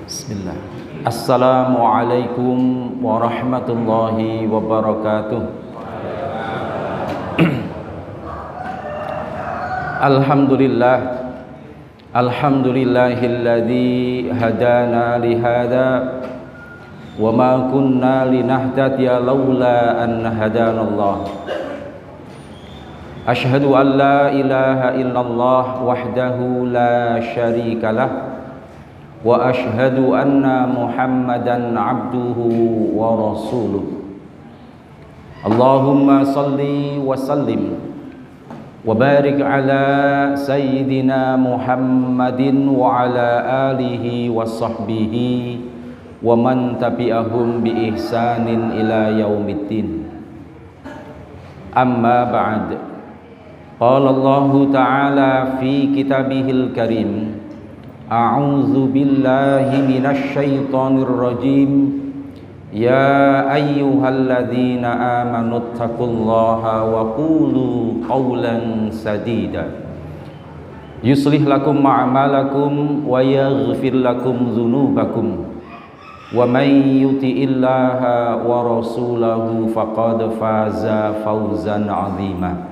Bismillah. Assalamualaikum warahmatullahi wabarakatuh. Alhamdulillah. Alhamdulillahilladzi hadana lihada wa ma kunna linahtadiya laula an hadanallah. Asyhadu an la ilaha illallah wahdahu la syarikalah wa asyhadu anna Muhammadan abduhu wa rasuluh. Allahumma salli wa sallim wa barik ala sayyidina Muhammadin wa ala alihi wa sahbihi wa man tabi'ahum bi ihsanin ila yaumiddin. Amma ba'd. Qala Allah ta'ala fi kitabihil karim, A'udzu billahi minasy syaithanir rajim. Ya ayyuhalladzina amanu taqullaha wa qulu qawlan sadida yuslih lakum a'malakum wa yaghfir lakum dzunubakum wa may yuti'illaha wa rasulahu faqad faza fawzan 'azima.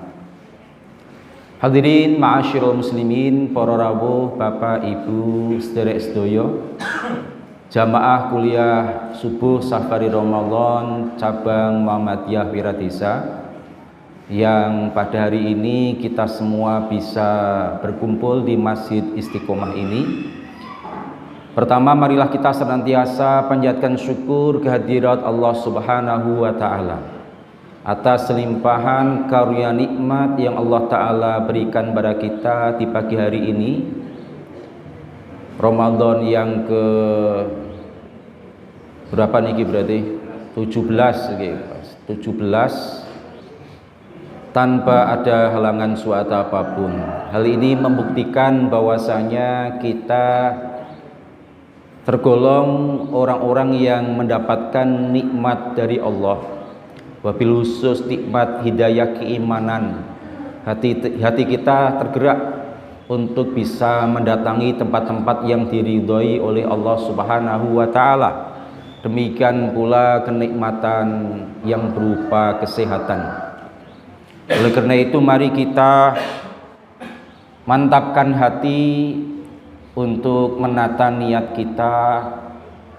Hadirin ma'asyiral muslimin, para rawuh, Bapak Ibu sedherek sedaya, jamaah kuliah subuh Safari Ramadan cabang Muhammadiyah Wiradesa yang pada hari ini kita semua bisa berkumpul di Masjid Istiqomah ini. Pertama, marilah kita senantiasa panjatkan syukur kehadirat Allah Subhanahu wa taala atas limpahan karunia nikmat yang Allah Ta'ala berikan pada kita di pagi hari ini, Ramadan yang ke berapa niki berarti? 17 tanpa ada halangan suatu apapun. Hal ini membuktikan bahwasanya kita tergolong orang-orang yang mendapatkan nikmat dari Allah. Wabil khusus nikmat hidayah keimanan, hati kita tergerak untuk bisa mendatangi tempat-tempat yang diridhoi oleh Allah Subhanahu wa taala. Demikian pula kenikmatan yang berupa kesehatan. Oleh karena itu, mari kita mantapkan hati untuk menata niat kita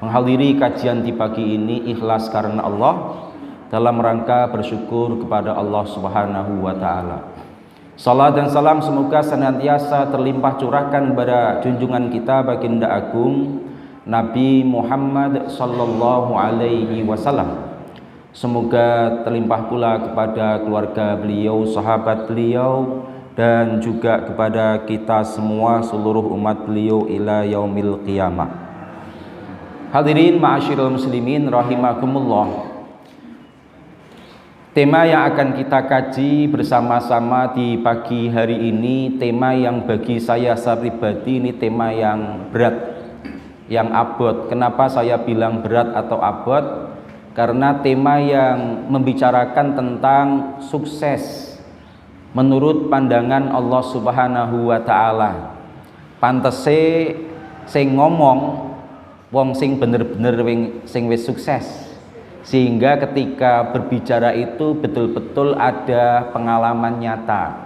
menghadiri kajian di pagi ini ikhlas karena Allah, dalam rangka bersyukur kepada Allah Subhanahu wa taala. Salat dan salam semoga senantiasa terlimpah curahkan kepada junjungan kita baginda agung Nabi Muhammad sallallahu alaihi wasallam. Semoga terlimpah pula kepada keluarga beliau, sahabat beliau, dan juga kepada kita semua seluruh umat beliau ila yaumil qiyamah. Hadirin ma'asyiral muslimin rahimakumullah. Tema yang akan kita kaji bersama-sama di pagi hari ini, tema yang bagi saya pribadi ini tema yang berat, yang abot. Kenapa saya bilang berat atau abot? Karena tema yang membicarakan tentang sukses menurut pandangan Allah Subhanahu wa taala. Pantese sing ngomong wong sing bener-bener sing wis sukses, sehingga ketika berbicara itu betul-betul ada pengalaman nyata.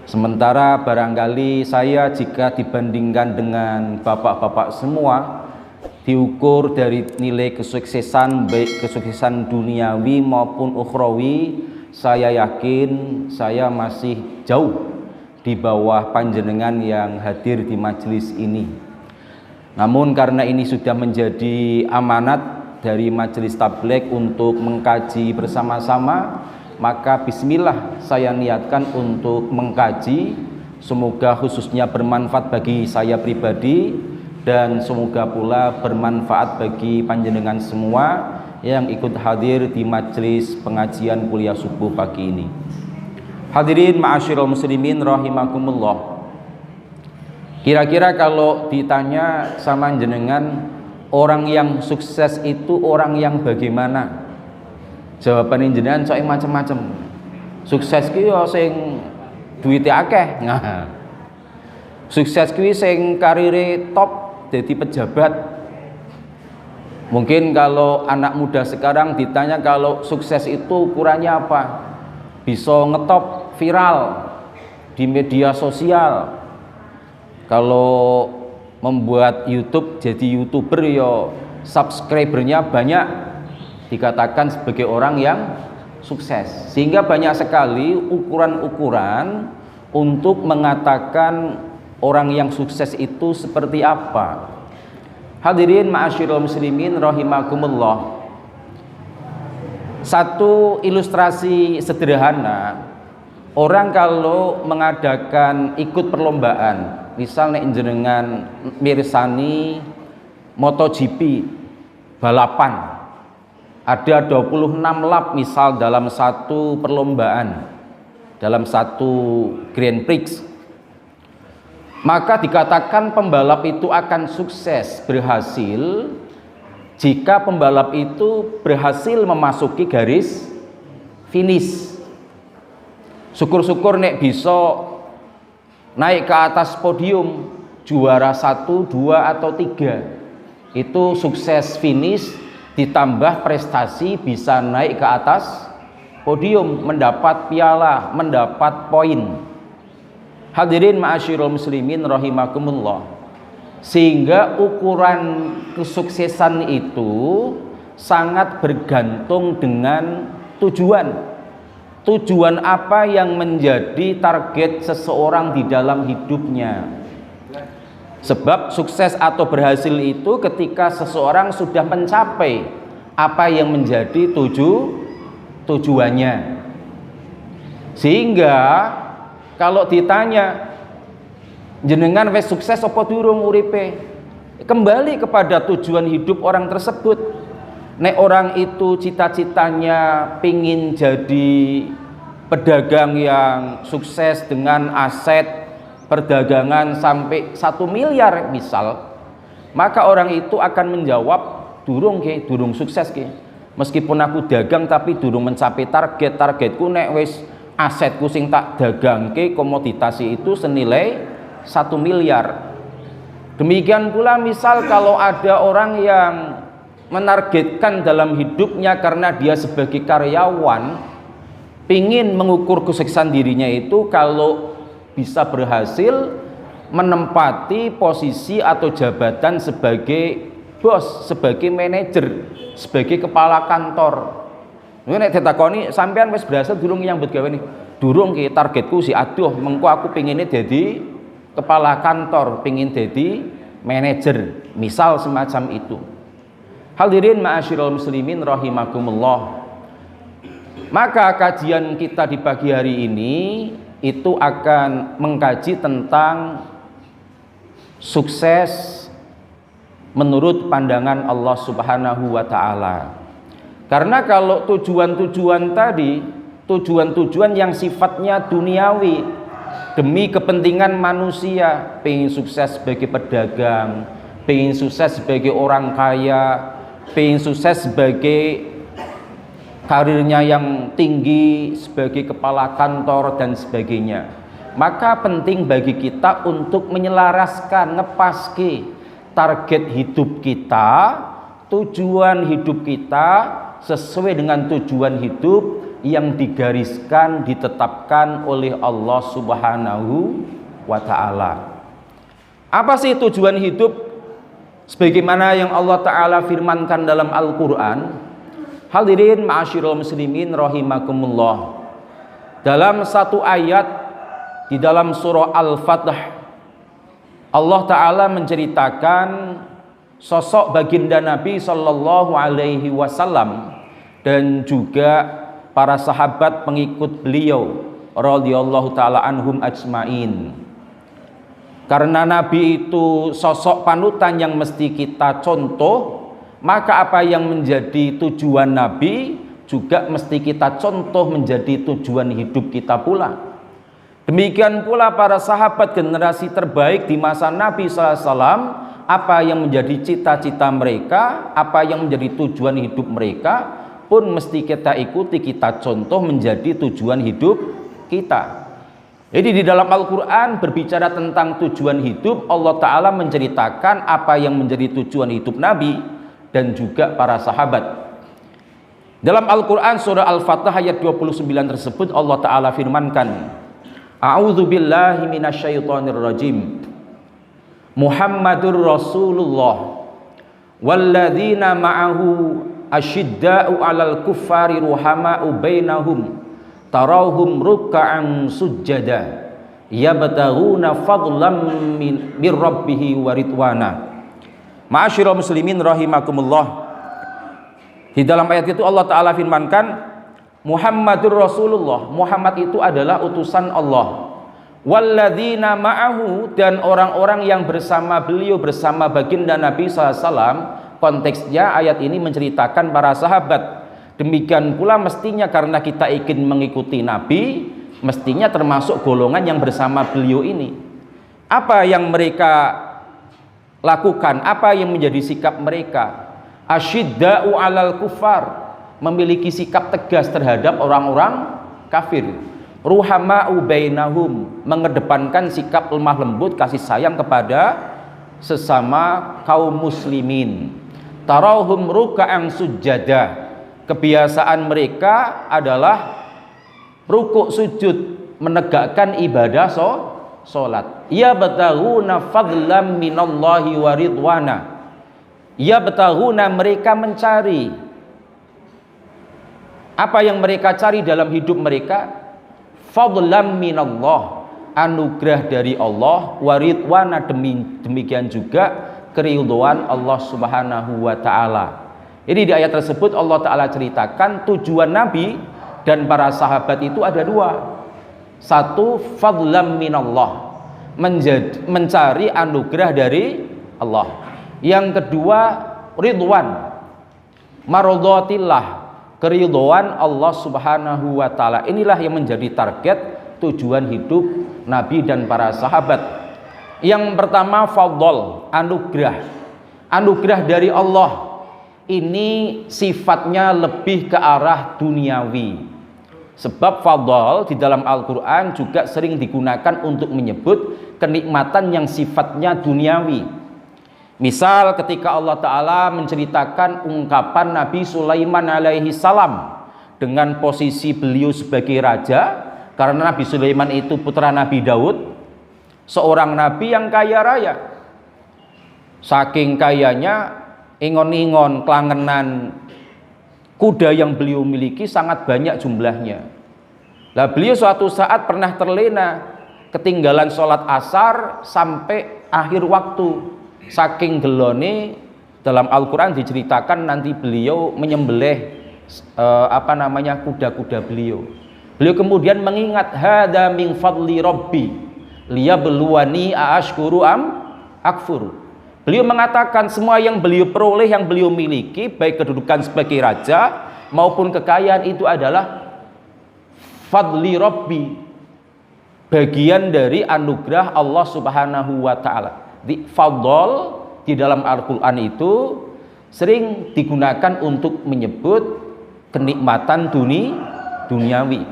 Sementara barangkali saya jika dibandingkan dengan bapak-bapak semua, diukur dari nilai kesuksesan, baik kesuksesan duniawi maupun ukhrawi, saya yakin saya masih jauh di bawah panjenengan yang hadir di majelis ini. Namun karena ini sudah menjadi amanat dari majelis tabligh untuk mengkaji bersama-sama, maka bismillah saya niatkan untuk mengkaji. Semoga khususnya bermanfaat bagi saya pribadi dan semoga pula bermanfaat bagi panjenengan semua yang ikut hadir di majelis pengajian kuliah subuh pagi ini. Hadirin ma'asyiral muslimin rahimakumullah. Kira-kira kalau ditanya sama jenengan, orang yang sukses itu orang yang bagaimana? Jawaban jenengan sok macam-macam. Sukses ki yo sing duwite akeh. Nah. Sukses kuwi sing karire top jadi pejabat. Mungkin kalau anak muda sekarang ditanya kalau sukses itu ukurannya apa? Bisa ngetop viral di media sosial. Kalau membuat YouTube jadi YouTuber ya subscribernya banyak, dikatakan sebagai orang yang sukses. Sehingga banyak sekali ukuran-ukuran untuk mengatakan orang yang sukses itu seperti apa. Hadirin ma'asyiral muslimin rahimakumullah. Satu ilustrasi sederhana, orang kalau mengadakan ikut perlombaan, misal nek jenengan mirsani MotoGP balapan, ada 26 lap misal dalam satu perlombaan, dalam satu Grand Prix, maka dikatakan pembalap itu akan sukses, berhasil jika pembalap itu berhasil memasuki garis finish. Syukur-syukur nek bisa naik ke atas podium, juara 1, 2 atau 3, itu sukses finish ditambah prestasi bisa naik ke atas podium, mendapat piala, mendapat poin. Hadirin ma'asyiral muslimin rahimakumullah. Sehingga ukuran kesuksesan itu sangat bergantung dengan tujuan. Tujuan apa yang menjadi target seseorang di dalam hidupnya. Sebab sukses atau berhasil itu ketika seseorang sudah mencapai apa yang menjadi tujuannya. Sehingga kalau ditanya jenengan wis sukses apa durung uripe, kembali kepada tujuan hidup orang tersebut. Nek orang itu cita-citanya pingin jadi pedagang yang sukses dengan aset perdagangan sampai 1 miliar misal, maka orang itu akan menjawab durung sukses ke. Meskipun aku dagang tapi durung mencapai targetku nek wis asetku sing tak dagangke komoditas itu senilai 1 miliar. Demikian pula misal kalau ada orang yang menargetkan dalam hidupnya karena dia sebagai karyawan pingin mengukur kesuksesan dirinya itu kalau bisa berhasil menempati posisi atau jabatan sebagai bos, sebagai manajer, sebagai kepala kantor. Nek ditakoni sampean wis berhasil durung nyambut gawe nih? Durung ki, targetku si aduh mengko aku pinginnya jadi kepala kantor, pingin jadi manajer, misal semacam itu. Hadirin ma'asyiral muslimin rahimakumullah. Maka kajian kita di pagi hari ini itu akan mengkaji tentang sukses menurut pandangan Allah Subhanahu wa taala. Karena kalau tujuan-tujuan tadi, tujuan-tujuan yang sifatnya duniawi demi kepentingan manusia, pengen sukses sebagai pedagang, pengen sukses sebagai orang kaya, pengen sukses sebagai karirnya yang tinggi, sebagai kepala kantor dan sebagainya, maka penting bagi kita untuk menyelaraskan, ngepaske target hidup kita, tujuan hidup kita sesuai dengan tujuan hidup yang digariskan, ditetapkan oleh Allah Subhanahu wa ta'ala. Apa sih tujuan hidup? Sebagaimana yang Allah Ta'ala firmankan dalam Al-Quran. Hadirin ma'asyiral muslimin rahimakumullah. Dalam satu ayat di dalam surah Al-Fatih, Allah Ta'ala menceritakan sosok baginda Nabi Sallallahu Alaihi Wasallam dan juga para sahabat pengikut beliau radhiyallahu ta'ala anhum ajmain. Karena Nabi itu sosok panutan yang mesti kita contoh, maka apa yang menjadi tujuan Nabi juga mesti kita contoh menjadi tujuan hidup kita pula. Demikian pula para sahabat generasi terbaik di masa Nabi SAW, apa yang menjadi cita-cita mereka, apa yang menjadi tujuan hidup mereka pun mesti kita ikuti, kita contoh menjadi tujuan hidup kita. Jadi di dalam Al-Quran berbicara tentang tujuan hidup, Allah Ta'ala menceritakan apa yang menjadi tujuan hidup Nabi dan juga para sahabat. Dalam Al-Quran surah Al-Fatah ayat 29 tersebut Allah Ta'ala firmankan, A'udzu billahi minasyaitonir rajim. Muhammadur Rasulullah walladzina ma'ahu asyidda'u 'alal kuffari ruhama'u bainahum tarauhum ruk'an sujada yabtaghuna fadlan min rabbih wa ridwana. Ma'asyiral muslimin rahimakumullah. Di dalam ayat itu Allah Ta'ala firmankan, Muhammadur Rasulullah, Muhammad itu adalah utusan Allah. Walladzina ma'ahu, dan orang-orang yang bersama beliau, bersama baginda Nabi SAW. Konteksnya ayat ini menceritakan para sahabat. Demikian pula mestinya karena kita ingin mengikuti Nabi, mestinya termasuk golongan yang bersama beliau ini. Apa yang mereka lakukan, apa yang menjadi sikap mereka? Asyidda'u 'alal kuffar, memiliki sikap tegas terhadap orang-orang kafir. Ruhama'u bainahum, mengedepankan sikap lemah lembut, kasih sayang kepada sesama kaum muslimin. Tarauhum ruk'an sujada, kebiasaan mereka adalah rukuk sujud, menegakkan ibadah salat. Ya bataghuna fadlam minallahi wa ridwana. Ya bataghuna, mereka mencari. Apa yang mereka cari dalam hidup mereka? Fadlam minallah, anugerah dari Allah, wa ridwana, demikian juga keridhaan Allah Subhanahu wa taala. Jadi di ayat tersebut Allah Ta'ala ceritakan tujuan Nabi dan para sahabat itu ada dua. Satu, fadlam minallah, mencari anugerah dari Allah. Yang kedua, ridwan, maradhatillah, keridhaan Allah Subhanahu wa Ta'ala. Inilah yang menjadi target tujuan hidup Nabi dan para sahabat. Yang pertama, fadl, anugerah dari Allah. Ini sifatnya lebih ke arah duniawi. Sebab fadl di dalam Al-Quran juga sering digunakan untuk menyebut kenikmatan yang sifatnya duniawi. Misal ketika Allah Ta'ala menceritakan ungkapan Nabi Sulaiman alaihi salam dengan posisi beliau sebagai raja, karena Nabi Sulaiman itu putra Nabi Daud, seorang nabi yang kaya raya. Saking kayanya, ingon-ingon, kelangenan kuda yang beliau miliki sangat banyak jumlahnya. Lah beliau suatu saat pernah terlena, ketinggalan sholat asar sampai akhir waktu. Saking gelone, dalam Al-Quran diceritakan nanti beliau menyembelih kuda-kuda beliau. Beliau kemudian mengingat, hada min fadli rabbi liyabluwani aashkuru am akfur. Beliau mengatakan semua yang beliau peroleh, yang beliau miliki, baik kedudukan sebagai raja maupun kekayaan, itu adalah fadli rabbi, bagian dari anugerah Allah Subhanahu wa Ta'ala. Fadl di dalam Al-Quran itu sering digunakan untuk menyebut kenikmatan duniawi.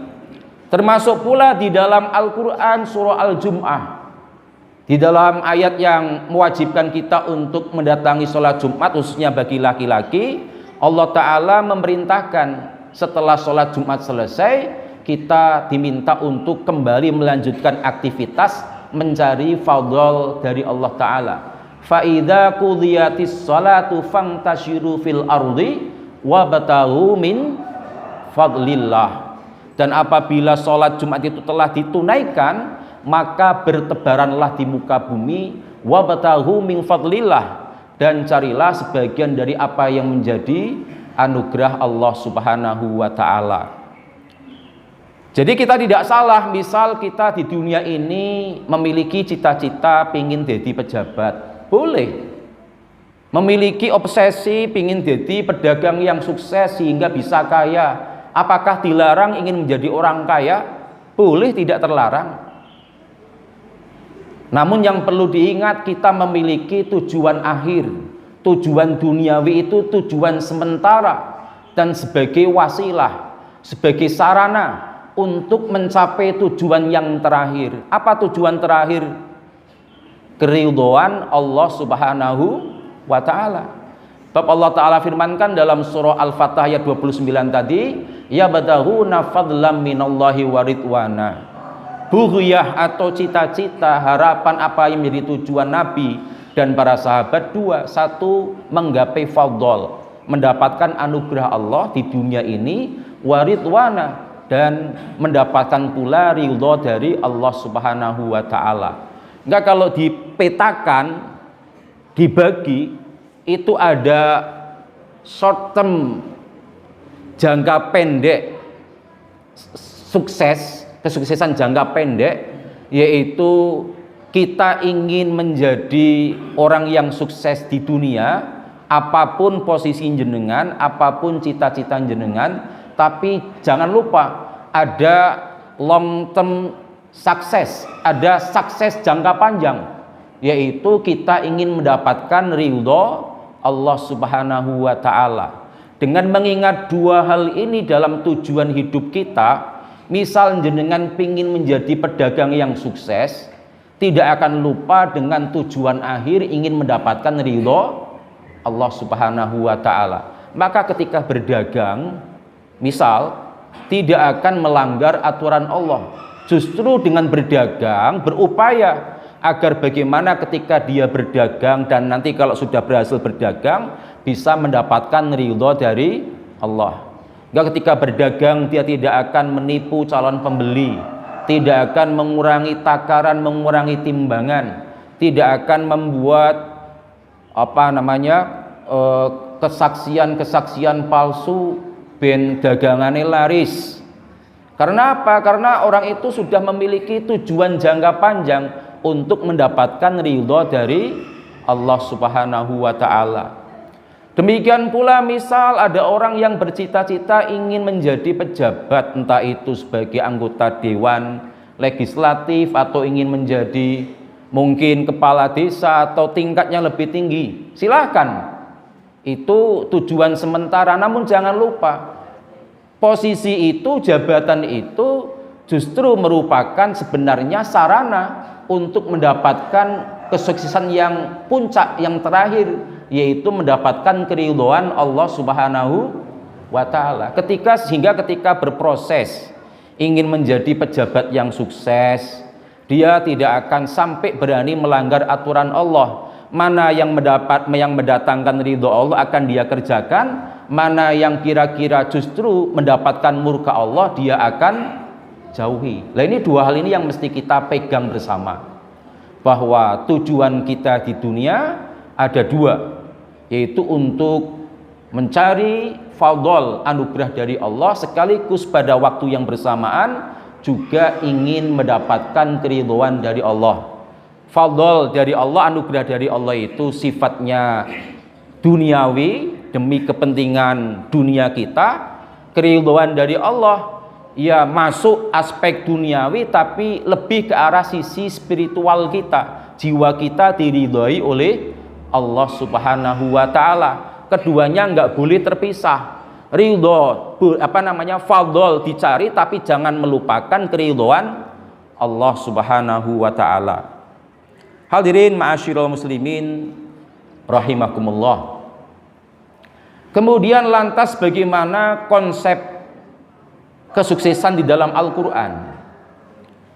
Termasuk pula di dalam Al-Quran surah Al-Jum'ah, di dalam ayat yang mewajibkan kita untuk mendatangi sholat Jumat khususnya bagi laki-laki, Allah Ta'ala memerintahkan setelah sholat Jumat selesai, kita diminta untuk kembali melanjutkan aktivitas mencari fadl dari Allah Ta'ala. Fa'idha qudiyatis sholatu fangtashiru fil ardi wabtaghu min fadlillah. Dan apabila sholat Jumat itu telah ditunaikan, maka bertebaranlah di muka bumi, wabtaghu min fadlillah, dan carilah sebagian dari apa yang menjadi anugerah Allah Subhanahu wa Ta'ala. Jadi kita tidak salah, misal kita di dunia ini memiliki cita-cita pingin jadi pejabat, boleh. Memiliki obsesi pingin jadi pedagang yang sukses sehingga bisa kaya, apakah dilarang ingin menjadi orang kaya? Boleh, tidak terlarang. Namun yang perlu diingat, kita memiliki tujuan akhir. Tujuan duniawi itu tujuan sementara dan sebagai wasilah, sebagai sarana untuk mencapai tujuan yang terakhir. Apa tujuan terakhir? Keridhaan Allah Subhanahu wa taala. Sebab Allah taala firmankan dalam surah Al-Fatah ayat 29 tadi, ya badahuna fadlam minallahi wa ridwana. Bughyah atau cita-cita, harapan apa yang menjadi tujuan Nabi dan para sahabat dua. Satu, menggapai fadl, mendapatkan anugerah Allah di dunia ini, wa ridwana, dan mendapatkan pula ridha dari Allah Subhanahu wa taala. Enggak, kalau dipetakan, dibagi, itu ada short term, jangka pendek sukses, kesuksesan jangka pendek, yaitu kita ingin menjadi orang yang sukses di dunia, apapun posisi jenengan, apapun cita-cita jenengan. Tapi jangan lupa ada long term sukses, ada sukses jangka panjang, yaitu kita ingin mendapatkan ridho Allah Subhanahu wa taala. Dengan mengingat dua hal ini dalam tujuan hidup kita, misal jenengan pingin menjadi pedagang yang sukses, tidak akan lupa dengan tujuan akhir ingin mendapatkan ridho Allah Subhanahu wa taala. Maka ketika berdagang, misal tidak akan melanggar aturan Allah, justru dengan berdagang berupaya agar bagaimana ketika dia berdagang dan nanti kalau sudah berhasil berdagang bisa mendapatkan ridho dari Allah. Enggak, ketika berdagang dia tidak akan menipu calon pembeli, tidak akan mengurangi takaran, mengurangi timbangan, tidak akan membuat kesaksian palsu ben dagangane laris. Karena apa? Karena orang itu sudah memiliki tujuan jangka panjang untuk mendapatkan ridho dari Allah Subhanahu wa taala. Demikian pula misal ada orang yang bercita-cita ingin menjadi pejabat, entah itu sebagai anggota dewan legislatif atau ingin menjadi mungkin kepala desa atau tingkatnya lebih tinggi. Silakan. Itu tujuan sementara, namun jangan lupa posisi itu, jabatan itu justru merupakan sebenarnya sarana untuk mendapatkan kesuksesan yang puncak, yang terakhir, yaitu mendapatkan keridhaan Allah Subhanahu wa taala. Sehingga ketika berproses ingin menjadi pejabat yang sukses, dia tidak akan sampai berani melanggar aturan Allah. Mana yang mendatangkan ridho Allah akan dia kerjakan, mana yang kira-kira justru mendapatkan murka Allah dia akan jauhi. Nah, ini dua hal ini yang mesti kita pegang bersama, bahwa tujuan kita di dunia ada dua, yaitu untuk mencari fadl, anugerah dari Allah, sekaligus pada waktu yang bersamaan juga ingin mendapatkan keridhaan dari Allah. Fadl dari Allah, anugerah dari Allah itu sifatnya duniawi demi kepentingan dunia kita. Keridhaan dari Allah ya masuk aspek duniawi tapi lebih ke arah sisi spiritual kita, jiwa kita diridhoi oleh Allah Subhanahu wa taala. Keduanya enggak boleh terpisah. Ridho fadl dicari tapi jangan melupakan keridhaan Allah Subhanahu wa taala. Hadirin ma'asyiral muslimin rahimakumullah. Kemudian lantas bagaimana konsep kesuksesan di dalam Al-Qur'an?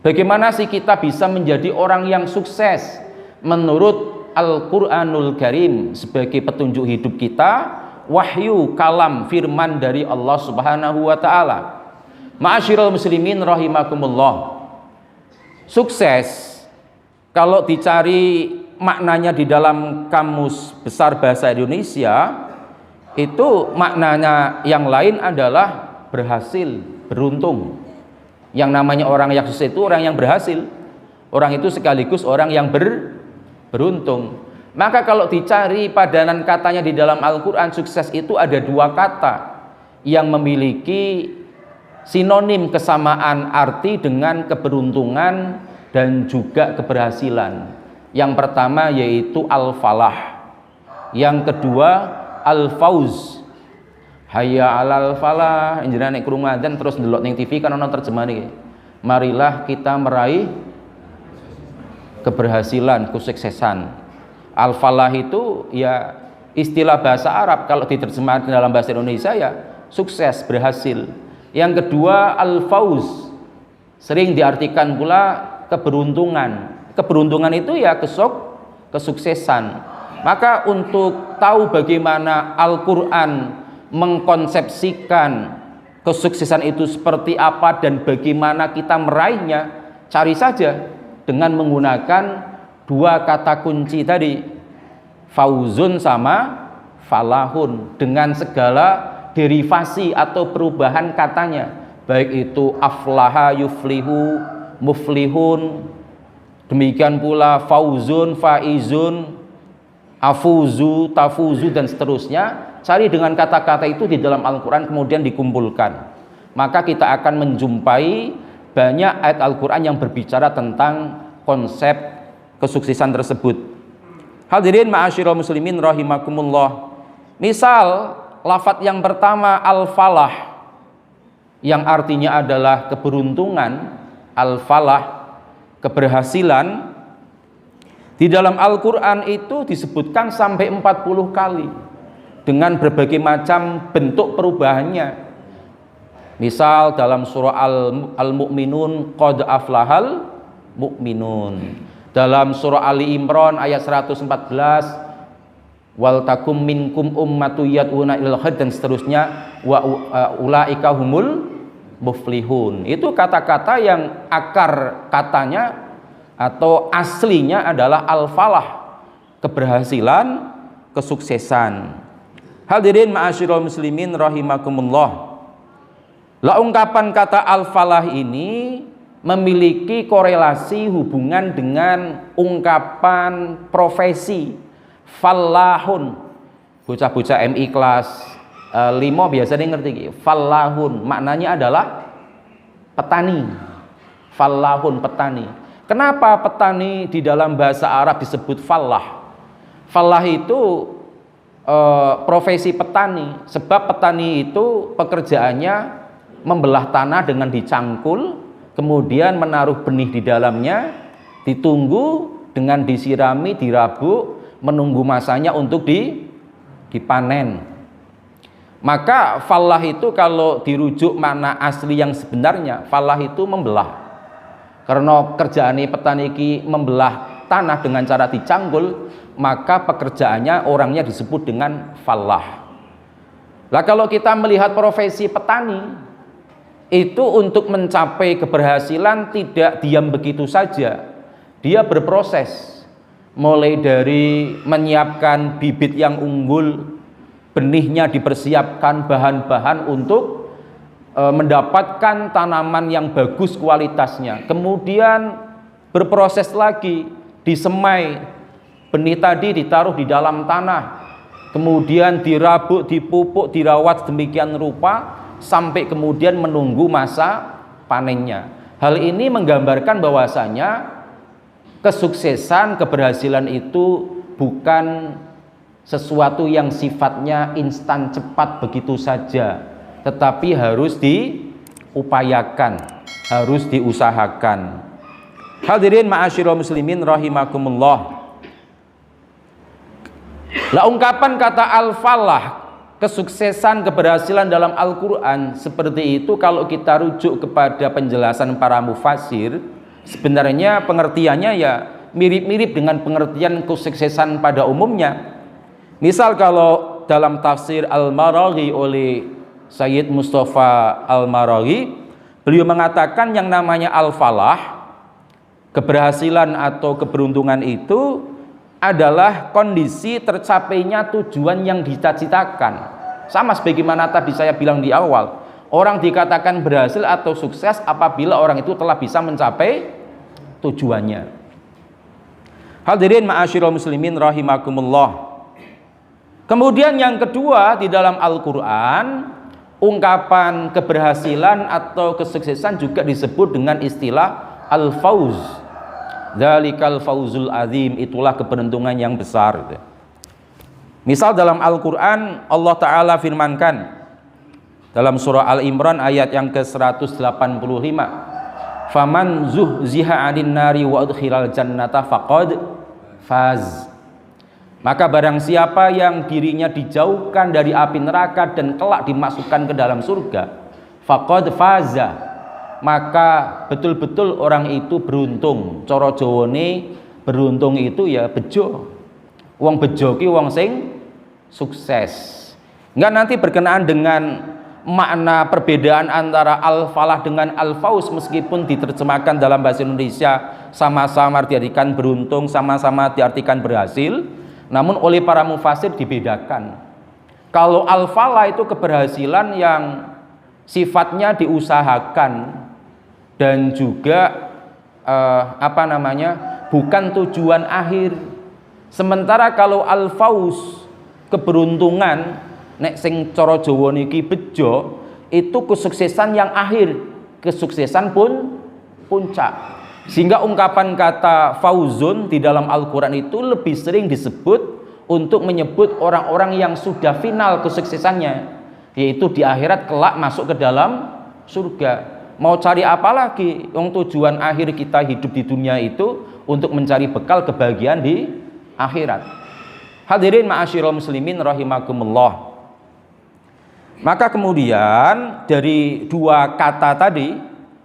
Bagaimana sih kita bisa menjadi orang yang sukses menurut Al-Qur'anul Karim sebagai petunjuk hidup kita, wahyu kalam firman dari Allah Subhanahu wa taala. Ma'asyiral muslimin rahimakumullah. Sukses kalau dicari maknanya di dalam Kamus Besar Bahasa Indonesia, itu maknanya yang lain adalah berhasil, beruntung. Yang namanya orang yang sukses itu orang yang berhasil. Orang itu sekaligus orang yang beruntung. Maka kalau dicari padanan katanya di dalam Al-Quran, sukses itu ada dua kata yang memiliki sinonim kesamaan arti dengan keberuntungan dan juga keberhasilan. Yang pertama yaitu al-falah, yang kedua al-fauz. hayya alal falah, jenengan nek krungu adzan terus ndelok ning TV kan ana terjemahan iki. Marilah kita meraih keberhasilan, kesuksesan. Al falah itu ya istilah bahasa Arab, kalau diterjemahkan dalam bahasa Indonesia ya sukses, berhasil. Yang kedua al fauz, sering diartikan pula keberuntungan. Keberuntungan itu ya kesuksesan. Maka untuk tahu bagaimana Al-Qur'an mengkonsepsikan kesuksesan itu seperti apa dan bagaimana kita meraihnya, cari saja dengan menggunakan dua kata kunci tadi, fauzun sama falahun, dengan segala derivasi atau perubahan katanya, baik itu aflaha yuflihu, muflihun, demikian pula fauzun, faizun, afuzu, tafuzu, dan seterusnya. Cari dengan kata-kata itu di dalam Al-Quran kemudian dikumpulkan, maka kita akan menjumpai banyak ayat Al-Quran yang berbicara tentang konsep kesuksesan tersebut. Hadirin ma'asyiral muslimin rahimakumullah. Misal lafadz yang pertama al-falah, yang artinya adalah keberuntungan, al-falah, keberhasilan. Di dalam Al-Quran itu disebutkan sampai 40 kali dengan berbagai macam bentuk perubahannya. Misal dalam surah Al-Mu'minun, qad aflahal mu'minun. Dalam surah Ali Imran ayat 114, wal takum minkum ummatu yad'una ilal khair, dan seterusnya, wa ulaika humul muflihun. Itu kata-kata yang akar katanya atau aslinya adalah al-falah, keberhasilan, kesuksesan. Hadirin ma'asyiral muslimin rahimakumullah. La ungkapan kata al-falah ini memiliki korelasi hubungan dengan ungkapan profesi fallahun. Bocah-bocah MI kelas 5 biasanya ngerti. Fallahun maknanya adalah petani. Fallahun, petani. Kenapa petani di dalam bahasa Arab disebut fallah? Fallah itu profesi petani, sebab petani itu pekerjaannya membelah tanah dengan dicangkul, kemudian menaruh benih di dalamnya, ditunggu dengan disirami, dirabuk, menunggu masanya untuk dipanen. Maka fallah itu kalau dirujuk makna asli yang sebenarnya, fallah itu membelah. Karena kerjaan petani ini membelah tanah dengan cara dicangkul, maka pekerjaannya orangnya disebut dengan fallah. Lah kalau kita melihat profesi petani itu untuk mencapai keberhasilan tidak diam begitu saja. Dia berproses, mulai dari menyiapkan bibit yang unggul, benihnya dipersiapkan, bahan-bahan untuk mendapatkan tanaman yang bagus kualitasnya. Kemudian berproses lagi, disemai, benih tadi ditaruh di dalam tanah, kemudian dirabuk, dipupuk, dirawat sedemikian rupa sampai kemudian menunggu masa panennya. Hal ini menggambarkan bahwasanya kesuksesan, keberhasilan itu bukan sesuatu yang sifatnya instan cepat begitu saja, tetapi harus diupayakan, harus diusahakan. Hadirin ma'asyiral muslimin rahimakumullah. Lah ungkapan kata al-falah, kesuksesan, keberhasilan dalam Al-Quran seperti itu kalau kita rujuk kepada penjelasan para mufassir, sebenarnya pengertiannya ya mirip-mirip dengan pengertian kesuksesan pada umumnya. Misal kalau dalam tafsir Al-Maraghi oleh Sayyid Mustafa Al-Maraghi, beliau mengatakan yang namanya al-falah, keberhasilan atau keberuntungan itu adalah kondisi tercapainya tujuan yang dicita-citakan. Sama sebagaimana tadi saya bilang di awal, orang dikatakan berhasil atau sukses apabila orang itu telah bisa mencapai tujuannya. Hadirin ma'asyiral muslimin rahimakumullah. Kemudian yang kedua, di dalam Al-Quran ungkapan keberhasilan atau kesuksesan juga disebut dengan istilah al-fauz. Dzalikal fauzul azim, itulah keberuntungan yang besar. Misal dalam Al-Quran Allah Ta'ala firmankan, dalam surah Al-Imran ayat yang ke-185. Faman zuhziha 'anil nari wa udkhilal jannata faqad faz. Maka barang siapa yang dirinya dijauhkan dari api neraka dan kelak dimasukkan ke dalam surga, faqad faza, maka betul-betul orang itu beruntung. Cara Jawane beruntung itu ya bejo. Wong bejo ki wong sing sukses. Enggak nanti berkenaan dengan makna perbedaan antara al-falah dengan al-fauz, meskipun diterjemahkan dalam bahasa Indonesia sama-sama diartikan beruntung, sama-sama diartikan berhasil, namun oleh para mufasir dibedakan. Kalau al-falah itu keberhasilan yang sifatnya diusahakan dan juga bukan tujuan akhir. Sementara kalau al-fauz, keberuntungan, nek sing cara Jawa niki bejo, itu kesuksesan yang akhir, kesuksesan pun puncak. Sehingga ungkapan kata fauzun di dalam Al-Qur'an itu lebih sering disebut untuk menyebut orang-orang yang sudah final kesuksesannya, yaitu di akhirat kelak masuk ke dalam surga. Mau cari apa lagi? Yang tujuan akhir kita hidup di dunia itu untuk mencari bekal kebahagiaan di akhirat. Hadirin ma'asyiral muslimin rahimakumullah. Maka kemudian dari dua kata tadi,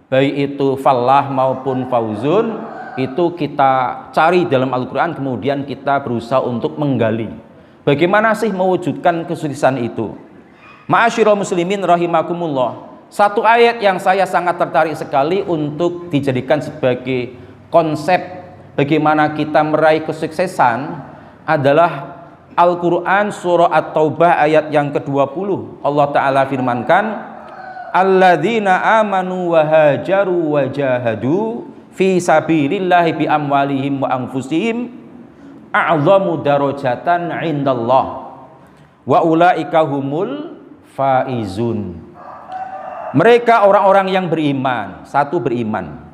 baik itu falah maupun fauzun, itu kita cari dalam Al-Quran, kemudian kita berusaha untuk menggali bagaimana sih mewujudkan kesuksesan itu. Ma'asyiral muslimin rahimakumullah, satu ayat yang saya sangat tertarik sekali untuk dijadikan sebagai konsep bagaimana kita meraih kesuksesan adalah Al-Quran surah At-Taubah ayat yang ke-20. Allah Ta'ala firmankan, alladzina amanu wa hajaru wa jahadu fi sabilillahi bi amwalihim wa anfusihim a'zamu darajatan indallah wa ulaika humul faizun. Mereka orang-orang yang beriman, satu beriman.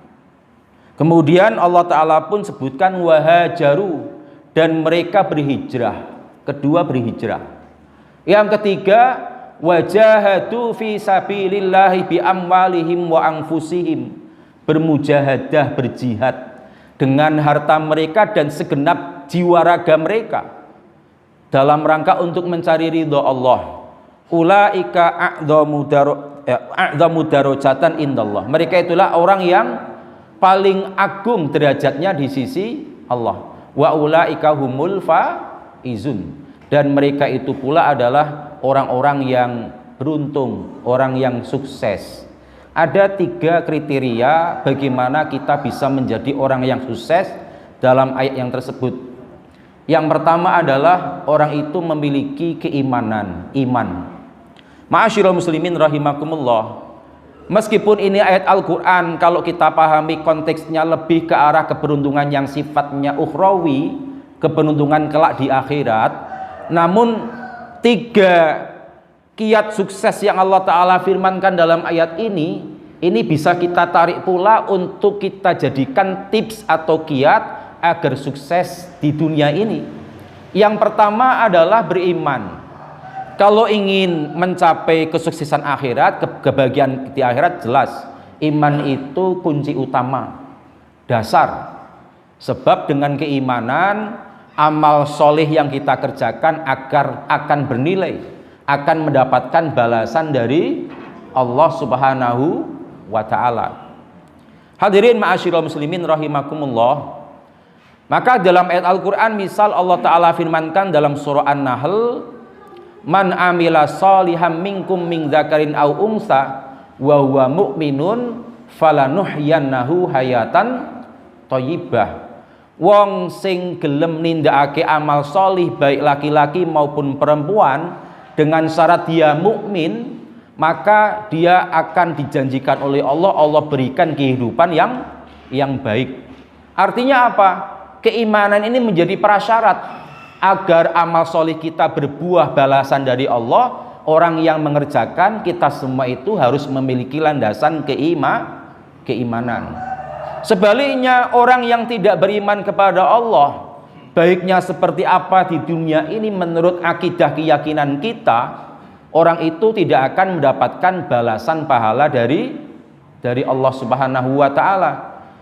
Kemudian Allah Ta'ala pun sebutkan wahajaru, dan mereka berhijrah. Kedua berhijrah. Yang ketiga wajahadu fi sabilillahi bi amwalihim wa anfusihim, bermujahadah, berjihad dengan harta mereka dan segenap jiwa raga mereka dalam rangka untuk mencari ridha Allah. Ulaika a'dhamu darajatan indallah. Mereka itulah orang yang paling agung derajatnya di sisi Allah. Wa ulaika humul faizun, dan mereka itu pula adalah orang-orang yang beruntung, orang yang sukses. Ada 3 kriteria bagaimana kita bisa menjadi orang yang sukses dalam ayat yang tersebut. Yang pertama adalah orang itu memiliki keimanan, iman. Ma'asyiral muslimin rahimakumullah, meskipun ini ayat Al-Quran, kalau kita pahami konteksnya lebih ke arah keberuntungan yang sifatnya ukhrawi, keberuntungan kelak di akhirat, namun 3 kiat sukses yang Allah Ta'ala firmankan dalam ayat ini bisa kita tarik pula untuk kita jadikan tips atau kiat agar sukses di dunia ini. Yang pertama adalah beriman. Kalau ingin mencapai kesuksesan akhirat, kebahagiaan di akhirat, jelas iman itu kunci utama, dasar. Sebab dengan keimanan, amal soleh yang kita kerjakan akan bernilai, akan mendapatkan balasan dari Allah Subhanahu wa Ta'ala. Hadirin ma'asyiral muslimin rahimakumullah. Maka dalam ayat Al-Quran, misal Allah Ta'ala firmankan dalam surah An-Nahl, man amila salihan minkum min dzakarin aw unsa wa huwa mu'minun falanuhyannahu hayatan thayyibah. Wong sing gelem nindakake amal solih baik laki-laki maupun perempuan dengan syarat dia mukmin, maka dia akan dijanjikan oleh Allah, Allah berikan kehidupan yang baik. Artinya apa? Keimanan ini menjadi prasyarat agar amal solih kita berbuah balasan dari Allah. Orang yang mengerjakan, kita semua itu harus memiliki landasan keimanan. Sebaliknya, orang yang tidak beriman kepada Allah, baiknya seperti apa di dunia ini menurut akidah keyakinan kita, orang itu tidak akan mendapatkan balasan pahala dari Allah Subhanahu wa taala.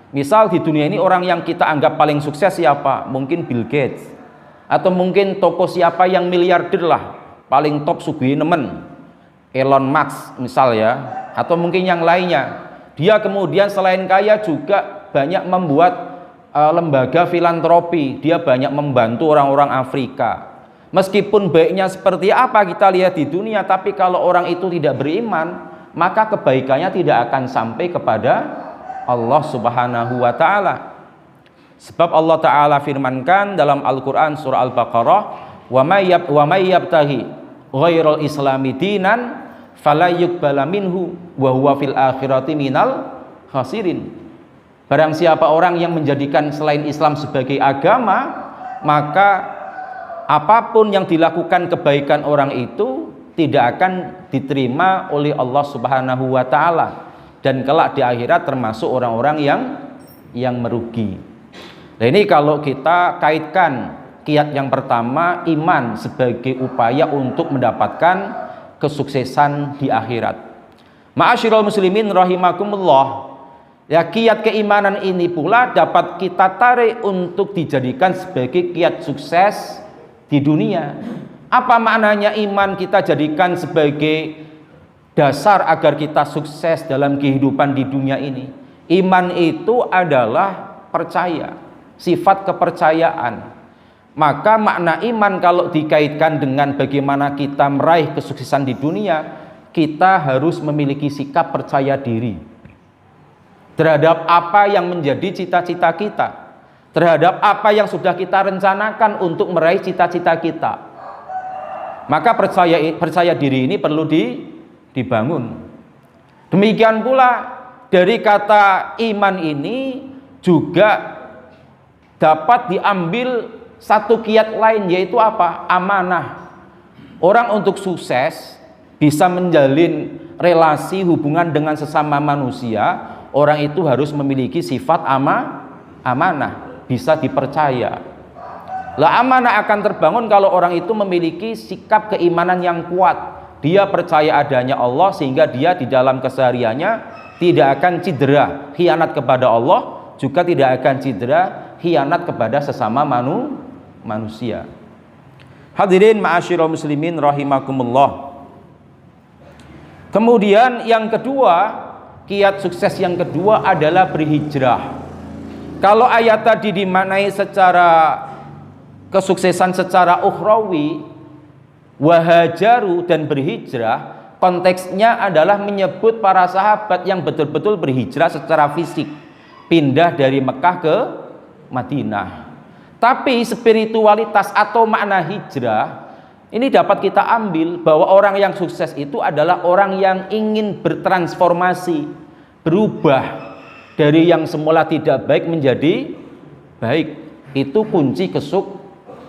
Misal di dunia ini orang yang kita anggap paling sukses siapa? Mungkin Bill Gates, atau mungkin tokoh siapa yang miliarder lah, paling top sugih nemen, Elon Musk misal ya, atau mungkin yang lainnya. Dia kemudian selain kaya juga banyak membuat lembaga filantropi, dia banyak membantu orang-orang Afrika. Meskipun baiknya seperti apa kita lihat di dunia, tapi kalau orang itu tidak beriman, maka kebaikannya tidak akan sampai kepada Allah Subhanahu wa taala. Sebab Allah taala firmankan dalam Al-Qur'an surah Al-Baqarah, "Wa may yabtaghi ghairal islami dinan fala yuqbala minhu wa huwa fil akhirati minal khasirin." Barang siapa orang yang menjadikan selain Islam sebagai agama, maka apapun yang dilakukan kebaikan orang itu tidak akan diterima oleh Allah Subhanahu wa taala, dan kelak di akhirat termasuk orang-orang yang merugi. Nah, ini kalau kita kaitkan kiat yang pertama, iman sebagai upaya untuk mendapatkan kesuksesan di akhirat. Ma'asyiral muslimin rahimakumullah. Ya, kiat keimanan ini pula dapat kita tarik untuk dijadikan sebagai kiat sukses di dunia. Apa maknanya iman kita jadikan sebagai dasar agar kita sukses dalam kehidupan di dunia ini? Iman itu adalah percaya, sifat kepercayaan. Maka makna iman kalau dikaitkan dengan bagaimana kita meraih kesuksesan di dunia, kita harus memiliki sikap percaya diri terhadap apa yang menjadi cita-cita kita, terhadap apa yang sudah kita rencanakan untuk meraih cita-cita kita. Maka percaya diri ini perlu dibangun. Demikian pula dari kata iman ini juga dapat diambil satu kiat lain, yaitu apa? Amanah. Orang untuk sukses bisa menjalin relasi hubungan dengan sesama manusia, orang itu harus memiliki sifat amanah, bisa dipercaya. Lah, amanah akan terbangun kalau orang itu memiliki sikap keimanan yang kuat. Dia percaya adanya Allah sehingga dia di dalam kesehariannya tidak akan cedera khianat kepada Allah, juga tidak akan cedera khianat kepada sesama manusia. Hadirin ma'asyiral muslimin rahimakumullah. Kemudian yang kedua, kiat sukses yang kedua adalah berhijrah. Kalau ayat tadi dimaknai secara kesuksesan secara ukhrawi, wahajaru dan berhijrah, konteksnya adalah menyebut para sahabat yang betul-betul berhijrah secara fisik, pindah dari Mekah ke Madinah. Tapi spiritualitas atau makna hijrah ini dapat kita ambil bahwa orang yang sukses itu adalah orang yang ingin bertransformasi, berubah dari yang semula tidak baik menjadi baik. Itu kunci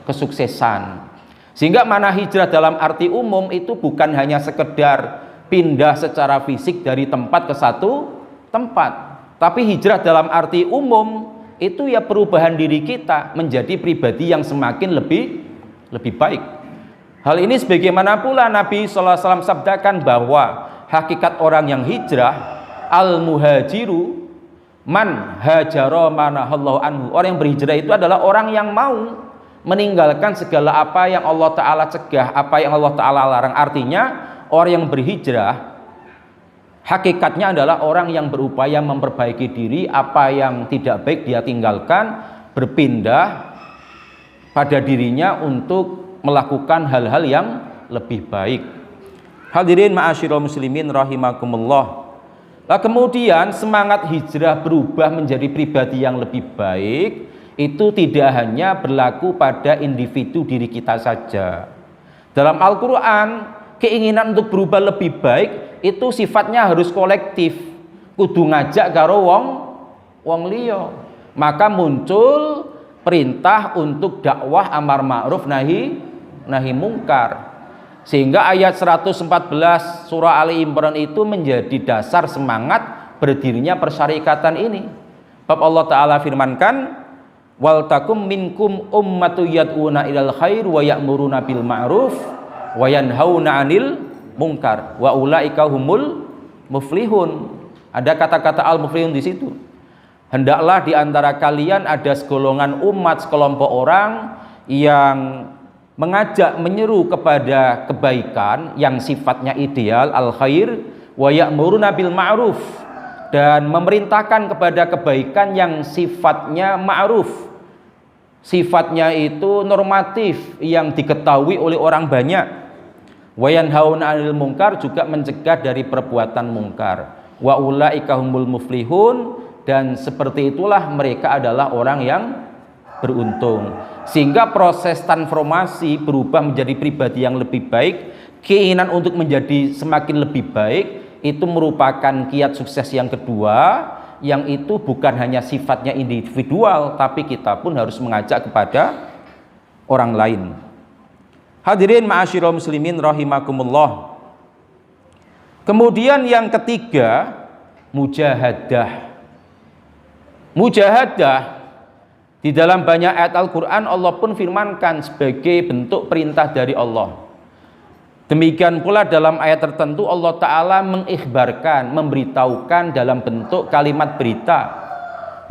kesuksesan. Sehingga makna hijrah dalam arti umum itu bukan hanya sekedar pindah secara fisik dari tempat ke satu tempat, tapi hijrah dalam arti umum itu ya perubahan diri kita menjadi pribadi yang semakin lebih baik. Hal ini sebagaimana pula Nabi SAW sabdakan bahwa hakikat orang yang hijrah, al-muhajiru man hajara manahallahu anhu. Orang yang berhijrah itu adalah orang yang mau meninggalkan segala apa yang Allah Ta'ala cegah, apa yang Allah Ta'ala larang. Artinya orang yang berhijrah hakikatnya adalah orang yang berupaya memperbaiki diri, apa yang tidak baik dia tinggalkan, berpindah pada dirinya untuk melakukan hal-hal yang lebih baik. Hadirin ma'asyiral muslimin rahimakumullah. Nah, kemudian semangat hijrah berubah menjadi pribadi yang lebih baik itu tidak hanya berlaku pada individu diri kita saja. Dalam Al-Quran, keinginan untuk berubah lebih baik itu sifatnya harus kolektif, kudu ngajak karo wong liya. Maka muncul perintah untuk dakwah amar ma'ruf nahi mungkar, sehingga ayat 114 surah Ali Imran itu menjadi dasar semangat berdirinya persyarikatan ini. Bab Allah Ta'ala firmankan, wal takum minkum ummatu yad'una ilal khair wa ya'muruna bil ma'ruf wa yanhauna 'anil munkar wa ulaika humul muflihun. Ada kata-kata al-muflihun di situ. Hendaklah di antara kalian ada segolongan umat, sekelompok orang yang mengajak, menyeru kepada kebaikan yang sifatnya ideal, al-khair, wa ya'muruna bil ma'ruf, dan memerintahkan kepada kebaikan yang sifatnya ma'ruf, sifatnya itu normatif yang diketahui oleh orang banyak. Wa yanhauna 'anil munkar, juga mencegah dari perbuatan mungkar. Wa ulaika humul muflihun, dan seperti itulah mereka adalah orang yang beruntung. Sehingga proses transformasi berubah menjadi pribadi yang lebih baik, keinginan untuk menjadi semakin lebih baik, itu merupakan kiat sukses yang kedua, yang itu bukan hanya sifatnya individual, tapi kita pun harus mengajak kepada orang lain. Hadirin ma'asyiral muslimin rahimakumullah. Kemudian yang ketiga, mujahadah. Mujahadah di dalam banyak ayat Al-Quran Allah pun firmankan sebagai bentuk perintah dari Allah. Demikian pula dalam ayat tertentu Allah Ta'ala mengikhbarkan, memberitahukan dalam bentuk kalimat berita.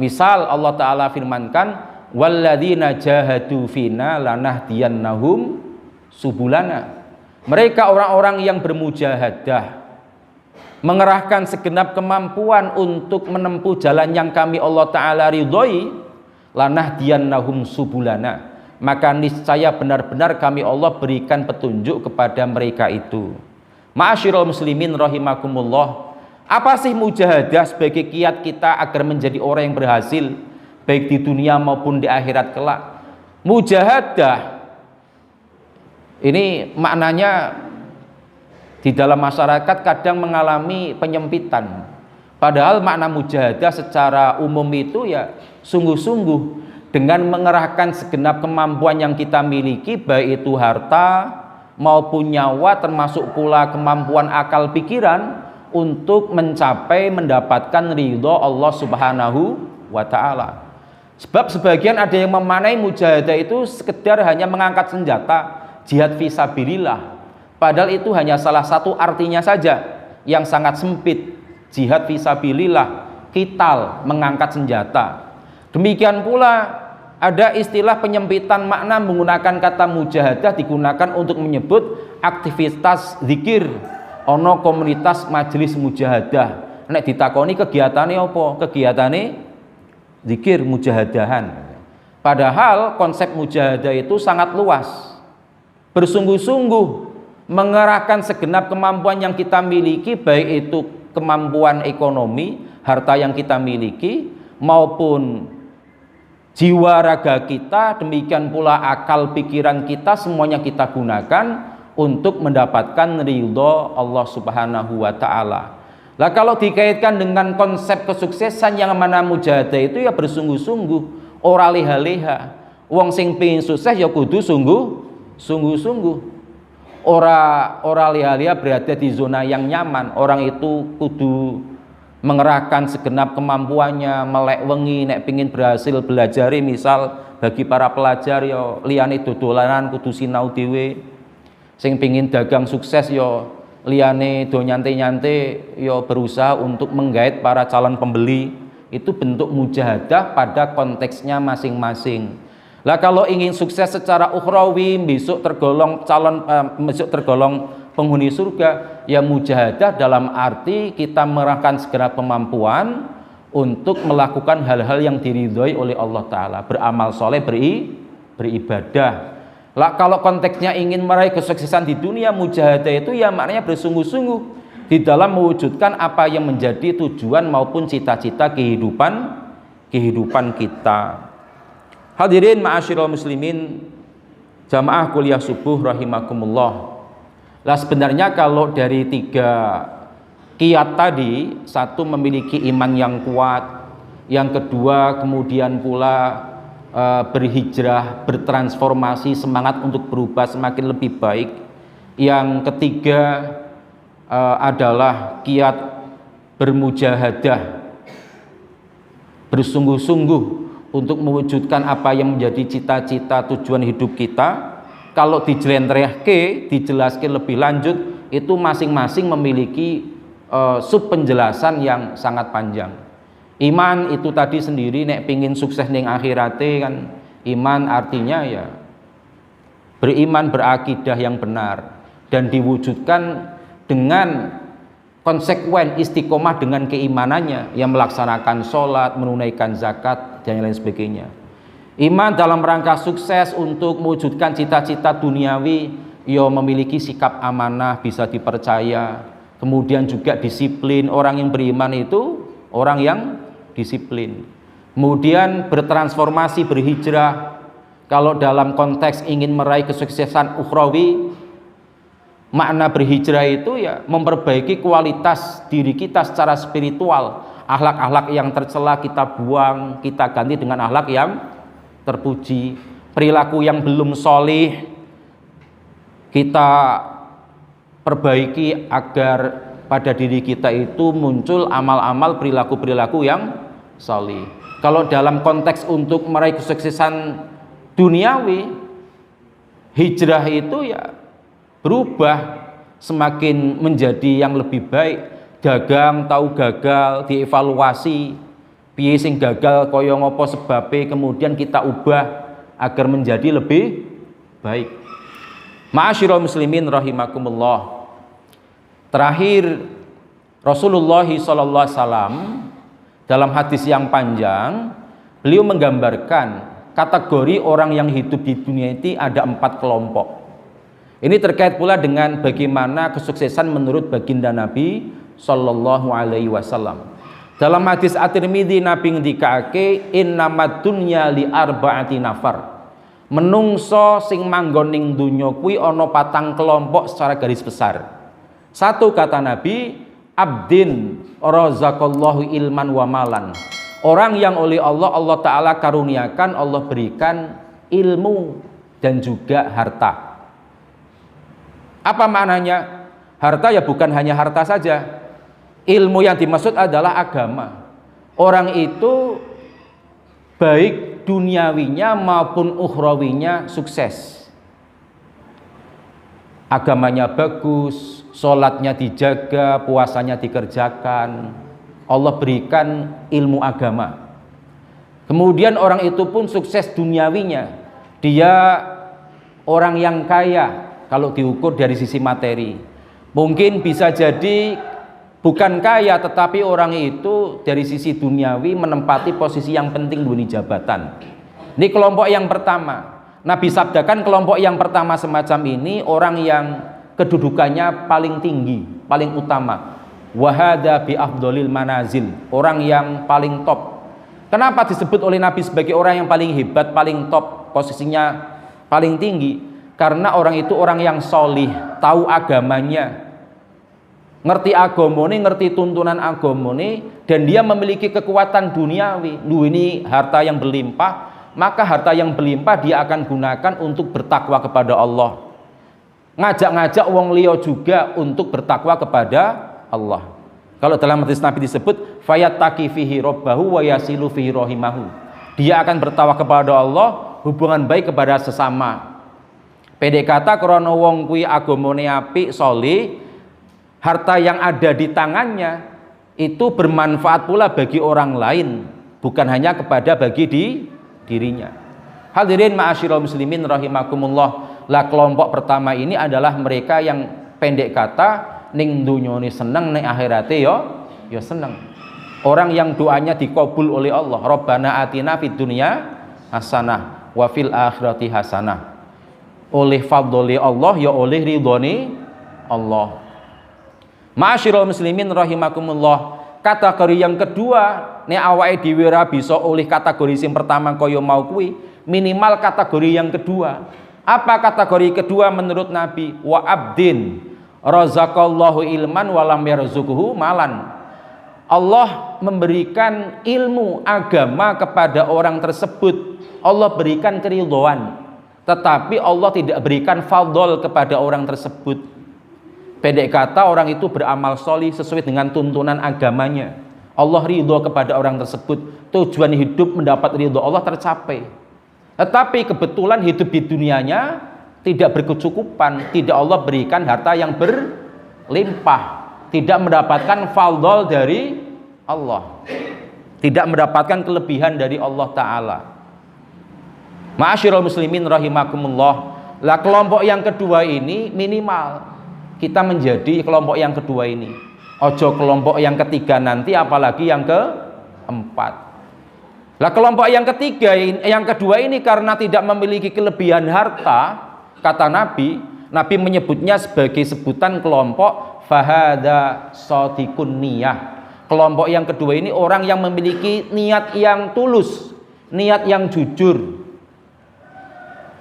Misal Allah Ta'ala firmankan, walladzina jahadu fina lanahdiyannahum subulana. Mereka orang-orang yang bermujahadah, mengerahkan segenap kemampuan untuk menempuh jalan yang kami Allah Ta'ala ridhoi, lanahdiyannahum subulana, maka niscaya benar-benar kami Allah berikan petunjuk kepada mereka itu. Ma'asyiral muslimin rahimakumullah, apa sih mujahadah sebagai kiat kita agar menjadi orang yang berhasil baik di dunia maupun di akhirat kelak? Mujahadah ini maknanya di dalam masyarakat kadang mengalami penyempitan. Padahal makna mujahadah secara umum itu ya sungguh-sungguh dengan mengerahkan segenap kemampuan yang kita miliki, baik itu harta maupun nyawa, termasuk pula kemampuan akal pikiran, untuk mencapai mendapatkan ridho Allah Subhanahu wa Ta'ala. Sebab sebagian ada yang memaknai mujahadah itu sekedar hanya mengangkat senjata, jihad fisabilillah. Padahal itu hanya salah satu artinya saja yang sangat sempit. Jihad fisabilillah, qital, mengangkat senjata. Demikian pula ada istilah penyempitan makna menggunakan kata mujahadah digunakan untuk menyebut aktivitas zikir. Ono komunitas majelis mujahadah. Nek ditakoni kegiatannya apa? Kegiatannya zikir mujahadahan. Padahal konsep mujahadah itu sangat luas. Bersungguh-sungguh mengerahkan segenap kemampuan yang kita miliki, baik itu kemampuan ekonomi, harta yang kita miliki, maupun jiwa raga kita, demikian pula akal pikiran kita, semuanya kita gunakan untuk mendapatkan ridho Allah Subhanahu wa Ta'ala. Lah kalau dikaitkan dengan konsep kesuksesan yang mana mujahadah itu ya bersungguh-sungguh, ora leha-leha. Wong sing pengin sukses ya kudu sungguh-sungguh. Ora leha-leha berada di zona yang nyaman. Orang itu kudu mengerahkan segenap kemampuannya, melek wengi nek pengin berhasil belajar. Misal bagi para pelajar ya liyane dodolanan kudu sinau dhewe. Sing pengin dagang sukses ya liyane do nyante-nyante ya berusaha untuk menggait para calon pembeli. Itu bentuk mujahadah pada konteksnya masing-masing. Lah kalau ingin sukses secara ukhrawi, besok tergolong penghuni surga, ya mujahadah dalam arti kita mengerahkan segenap kemampuan untuk melakukan hal-hal yang diridhoi oleh Allah Ta'ala, beramal soleh, beribadah. Lah kalau konteksnya ingin meraih kesuksesan di dunia, mujahadah itu ya maknanya bersungguh-sungguh di dalam mewujudkan apa yang menjadi tujuan maupun cita-cita kehidupan kita. Hadirin ma'asyiral muslimin jamaah kuliah subuh rahimakumullah. Lah sebenarnya kalau dari tiga kiat tadi, satu memiliki iman yang kuat, yang kedua kemudian pula berhijrah, bertransformasi, semangat untuk berubah semakin lebih baik, yang ketiga adalah kiat bermujahadah, bersungguh-sungguh untuk mewujudkan apa yang menjadi cita-cita tujuan hidup kita. Kalau dijelentrehke, dijelaskan lebih lanjut, itu masing-masing memiliki sub penjelasan yang sangat panjang. Iman itu tadi sendiri nek pingin sukses ning akhirate kan, iman artinya ya beriman berakidah yang benar dan diwujudkan dengan konsekuen istiqomah dengan keimanannya, yang melaksanakan sholat, menunaikan zakat dan lain sebagainya. Iman dalam rangka sukses untuk mewujudkan cita-cita duniawi, ya memiliki sikap amanah, bisa dipercaya, kemudian juga disiplin. Orang yang beriman itu orang yang disiplin, kemudian bertransformasi, berhijrah. Kalau dalam konteks ingin meraih kesuksesan ukhrawi, makna berhijrah itu ya memperbaiki kualitas diri kita secara spiritual. Akhlak-akhlak yang tercela kita buang, kita ganti dengan akhlak yang terpuji. Perilaku yang belum sholih kita perbaiki agar pada diri kita itu muncul amal-amal, perilaku-perilaku yang sholih. Kalau dalam konteks untuk meraih kesuksesan duniawi, hijrah itu ya berubah, semakin menjadi yang lebih baik. Dagang tahu gagal, dievaluasi piye sing gagal kaya ngopo sebabe, kemudian kita ubah agar menjadi lebih baik. Ma'asyiral muslimin rahimakumullah. Terakhir, Rasulullah SAW dalam hadis yang panjang, beliau menggambarkan kategori orang yang hidup di dunia ini ada 4 kelompok. Ini terkait pula dengan bagaimana kesuksesan menurut baginda Nabi Sallallahu Alaihi Wasallam. Dalam hadis At-Tirmidzi, Nabi ngendikake innamad dunya li arba'ati nafar. Menungso sing manggon ning donya kuwi ana 4 kelompok secara garis besar. 1, kata Nabi, abdin razaqallahu ilman wa malan. Orang yang oleh Allah Ta'ala karuniakan, Allah berikan ilmu dan juga harta. Apa maknanya? Harta ya bukan hanya harta saja. Ilmu yang dimaksud adalah agama. Orang itu baik duniawinya maupun ukhrawinya sukses. Agamanya bagus, sholatnya dijaga, puasanya dikerjakan. Allah berikan ilmu agama. Kemudian orang itu pun sukses duniawinya. Dia orang yang kaya kalau diukur dari sisi materi. Mungkin bisa jadi bukan kaya, tetapi orang itu dari sisi duniawi menempati posisi yang penting dunia jabatan. Ini kelompok yang pertama. Nabi sabdakan kelompok yang pertama semacam ini orang yang kedudukannya paling tinggi, paling utama. Wahada bi afdolil manazil, orang yang paling top. Kenapa disebut oleh Nabi sebagai orang yang paling hebat, paling top, posisinya paling tinggi? Karena orang itu orang yang solih, tahu agamanya, ngerti agamane, ngerti tuntunan agamane, dan dia memiliki kekuatan duniawi. Ini harta yang berlimpah, maka harta yang berlimpah dia akan gunakan untuk bertakwa kepada Allah. Ngajak-ngajak wong liya juga untuk bertakwa kepada Allah. Kalau dalam hadis Nabi disebut fayattaqi fihi rabbahu wa yasilu fihi rahimahu. Dia akan bertakwa kepada Allah, hubungan baik kepada sesama. Pendek kata krana wong kuwi agamane apik, saleh, harta yang ada di tangannya itu bermanfaat pula bagi orang lain, bukan hanya bagi dirinya. Hadirin ma'asyiral muslimin rahimakumullah. Lah kelompok pertama ini adalah mereka yang pendek kata ning dunyane seneng, ning akhirate ya seneng. Orang yang doanya dikabul oleh Allah. Rabbana atina fid dunya hasanah wa fil akhirati hasanah. Oleh fadli Allah ya oleh ridhone Allah. Ma'asyiral muslimin rahimakumullah. Kategori yang kedua, nek awake dhewe ora bisa oleh kategori sing pertama kaya mau kuwi, minimal kategori yang kedua. Apa kategori kedua menurut Nabi? Wa abdin razaqallahu ilman wa lam yarzuqhu malan. Allah memberikan ilmu agama kepada orang tersebut. Allah berikan keridhaan, tetapi Allah tidak berikan fadl kepada orang tersebut. Pendek kata orang itu beramal sholih sesuai dengan tuntunan agamanya. Allah ridho kepada orang tersebut. Tujuan hidup mendapat ridho Allah tercapai. Tetapi kebetulan hidup di dunianya tidak berkecukupan, tidak Allah berikan harta yang berlimpah, tidak mendapatkan fadl dari Allah, tidak mendapatkan kelebihan dari Allah Ta'ala. Ma'asyiral muslimin rahimakumullah. Lah kelompok yang kedua ini minimal kita menjadi kelompok yang kedua ini. Ojo kelompok yang ketiga nanti, apalagi yang keempat. Lah kelompok yang ketiga, yang kedua ini karena tidak memiliki kelebihan harta, kata Nabi menyebutnya sebagai sebutan kelompok fahada shadiqun niyah. Kelompok yang kedua ini orang yang memiliki niat yang tulus, niat yang jujur.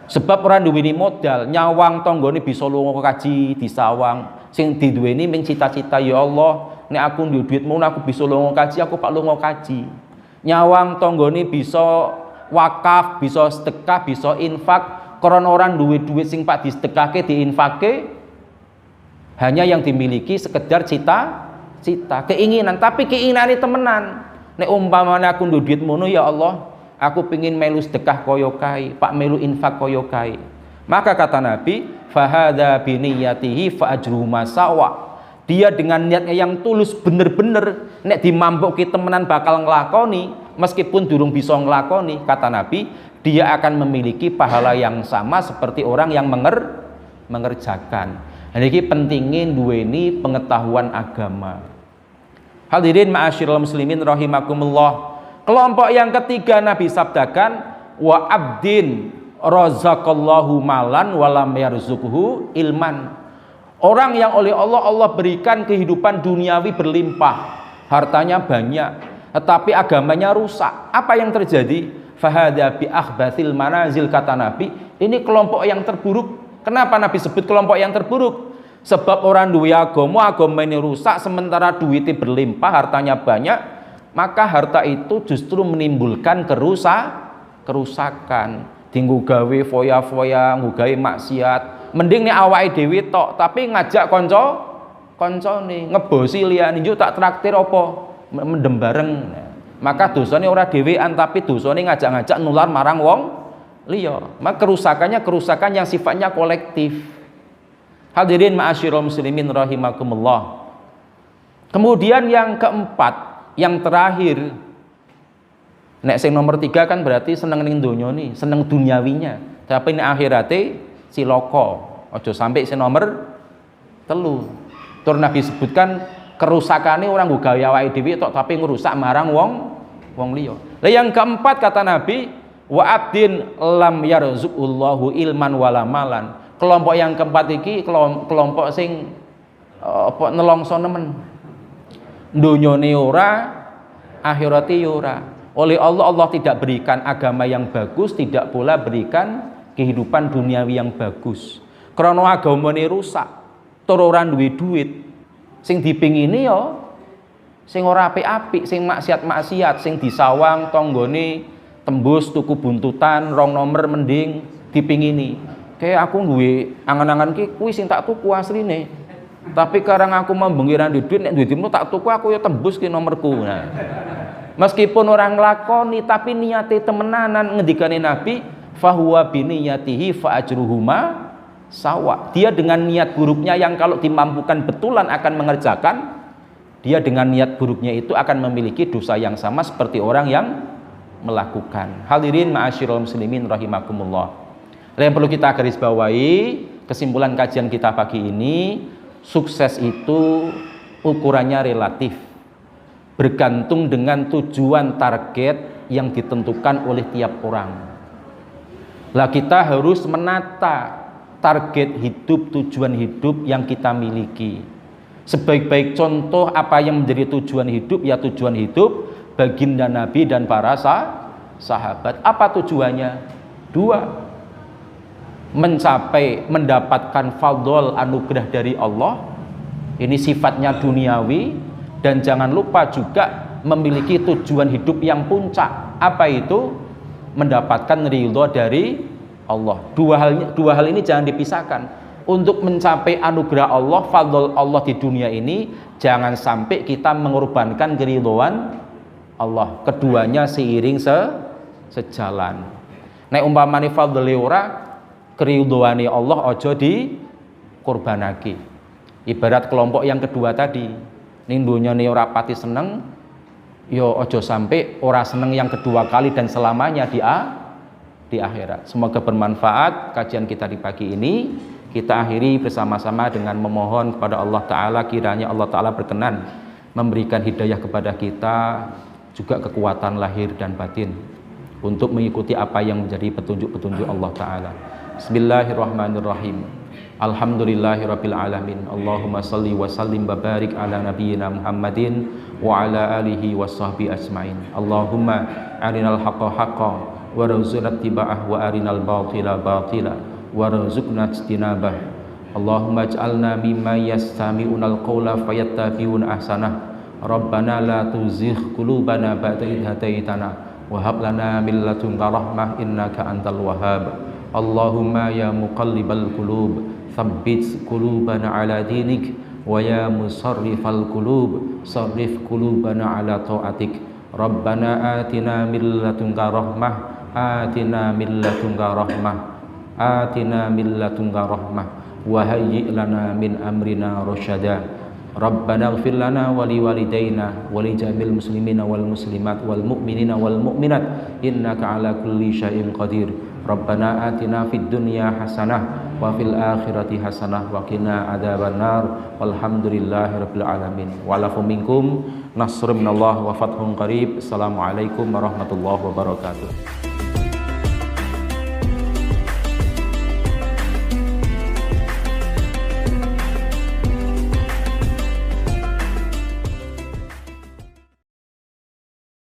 Sebab orang duweni modal, nyawang tonggone bisa lunga kaji di sawang. Sing diduweni ming cita-cita, ya Allah, nek aku duwe duit ngono aku bisa lunga kaji, aku pak lunga kaji. Nyawang tonggone bisa wakaf, bisa sedekah, bisa infak. Karena orang duwe duit sing pak disedekahke, diinfake, hanya yang dimiliki sekedar cita-cita, keinginan, tapi keinginane temenan. Nek umpamane aku duwe duit ngono, ya Allah, aku pingin melu sedekah koyo kae, pak melu infak koyo kae. Maka kata Nabi, fahadha biniyatihi fa ajruhu masawa. Dia dengan niatnya yang tulus bener-bener, nek dimampuki temenan bakal nglakoni, meskipun durung bisa nglakoni, kata Nabi, dia akan memiliki pahala yang sama seperti orang yang mengerjakan. Ini pentingnya duweni pengetahuan agama. Hadirin ma'asyiral muslimin rahimakumullah. Kelompok yang ketiga Nabi sabdakan, wa abdin razaqallahu malan walam yarzuqhu ilman. Orang yang oleh Allah berikan kehidupan duniawi berlimpah, hartanya banyak, tetapi agamanya rusak. Apa yang terjadi? Fahadha bi akhbathil manazil, kata Nabi, ini kelompok yang terburuk. Kenapa Nabi sebut kelompok yang terburuk? Sebab orang duwe agama ini rusak, sementara duitnya berlimpah, hartanya banyak, maka harta itu justru menimbulkan kerusakan. Tinggu gawe foya-foya, nggawe maksiat. Mending nek awake dhewe tok, tapi ngajak kancane, ngebosi liyane, "Njuk tak traktir apa?" Mendem bareng. Maka dosane ora dhewean, tapi dosane ngajak-ngajak nular marang wong liya. Maka kerusakan yang sifatnya kolektif. Hadirin ma'asyiral muslimin rahimakumullah. Kemudian yang keempat, yang terakhir, nek sing nomor 3 kan berarti seneng ning donya nih, seneng duniawinya. Tapi nek akhirate cilaka. Aja sampai sing nomor 3. Tur Nabi sebutkan kerusakane orang nggo gawe awake dhewe tok, tapi ngerusak marang wong liya. Lah yang keempat kata Nabi, wa abdin lam yarzuqullahu ilman wala malan. Kelompok yang keempat iki kelompok sing nelongso nemen. Donyane ora, akhirate ya ora. Oleh Allah tidak berikan agama yang bagus, tidak pula berikan kehidupan duniawi yang bagus. Krana agamane rusak, tur ora duwe duit. Sing dipingini ya sing ora apik-apik, sing maksiat-maksiat, sing disawang tanggane tembus tuku buntutan 2 nomor mending dipingini. Kayak aku duwe angan-angan kuwi sing tak tuku asline. Tapi karang aku membengiran di duit, nek duitmu tak tuku aku ya tembus ki nomorku. Nah, meskipun orang nglakoni tapi niate temenanan, ngendikane Nabi, fahuwa biniyatihi fa ajruhuma sawa. Dia dengan niat buruknya yang kalau dimampukan betulan akan mengerjakan, dia dengan niat buruknya itu akan memiliki dosa yang sama seperti orang yang melakukan. Hadirin ma'asyiral muslimin rahimakumullah. Yang perlu kita garis bawahi, kesimpulan kajian kita pagi ini, sukses itu ukurannya relatif, bergantung dengan tujuan target yang ditentukan oleh tiap orang. Lah kita harus menata target hidup, tujuan hidup yang kita miliki. Sebaik-baik contoh apa yang menjadi tujuan hidup, ya tujuan hidup baginda Nabi dan para sahabat. Apa tujuannya? 2. Mendapatkan fadl anugerah dari Allah. Ini sifatnya duniawi. Dan jangan lupa juga memiliki tujuan hidup yang puncak. Apa itu? Mendapatkan ridho dari Allah. Dua hal ini jangan dipisahkan. Untuk mencapai anugerah Allah, fadl Allah di dunia ini, jangan sampai kita mengorbankan keridhoan Allah. Keduanya seiring sejalan. Nek umpamane fadl ora, keridhoane Allah aja dikorbanake. Ibarat kelompok yang kedua tadi, ning dunyane ora pati seneng, yo ojo sampai ora seneng yang kedua kali dan selamanya di akhirat. Semoga bermanfaat kajian kita di pagi ini. Kita akhiri bersama-sama dengan memohon kepada Allah Ta'ala, kiranya Allah Ta'ala berkenan memberikan hidayah kepada kita, juga kekuatan lahir dan batin untuk mengikuti apa yang menjadi petunjuk-petunjuk Allah Ta'ala. Bismillahirrahmanirrahim. Alhamdulillahirabbil alamin. Allahumma salli wa sallim wa barik ala nabiyyina Muhammadin wa ala alihi washabbihi ajmain. Allahumma arinal haqqa haqqan warzuqna ittiba'ah wa arinal batila batila warzuqna ijtinabah. Allahumma ij'alna mimman yastami'unal qawla fayattabi'una ahsanah. Rabbana la tuzigh qulubana ba'da idh hadaitana wa hab lana min ladunka rahmah innaka antal wahhab. Allahumma ya muqallibal qulub tsabbit qulubana ala dinik wa ya musarrifal qulub sarrif qulubana ala taatik. Rabbana atina min ladunka rahmah atina min ladunka rahmah atina min ladunka rahmah wa hayyi' lana min amrina rasyada. Rabbana ighfir lana wa liwalidayna wa li jamil muslimina wal muslimat wal mu'minina wal mu'minat innaka ala kulli syai'in qadir. Rabbana atina fid dunya hasanah wa fil akhirati hasanah wa qina adzabannar. Walhamdulillahirabbil alamin. Wa lakum minkum nasrun minallah wa fathun qarib. Assalamualaikum warahmatullahi wabarakatuh.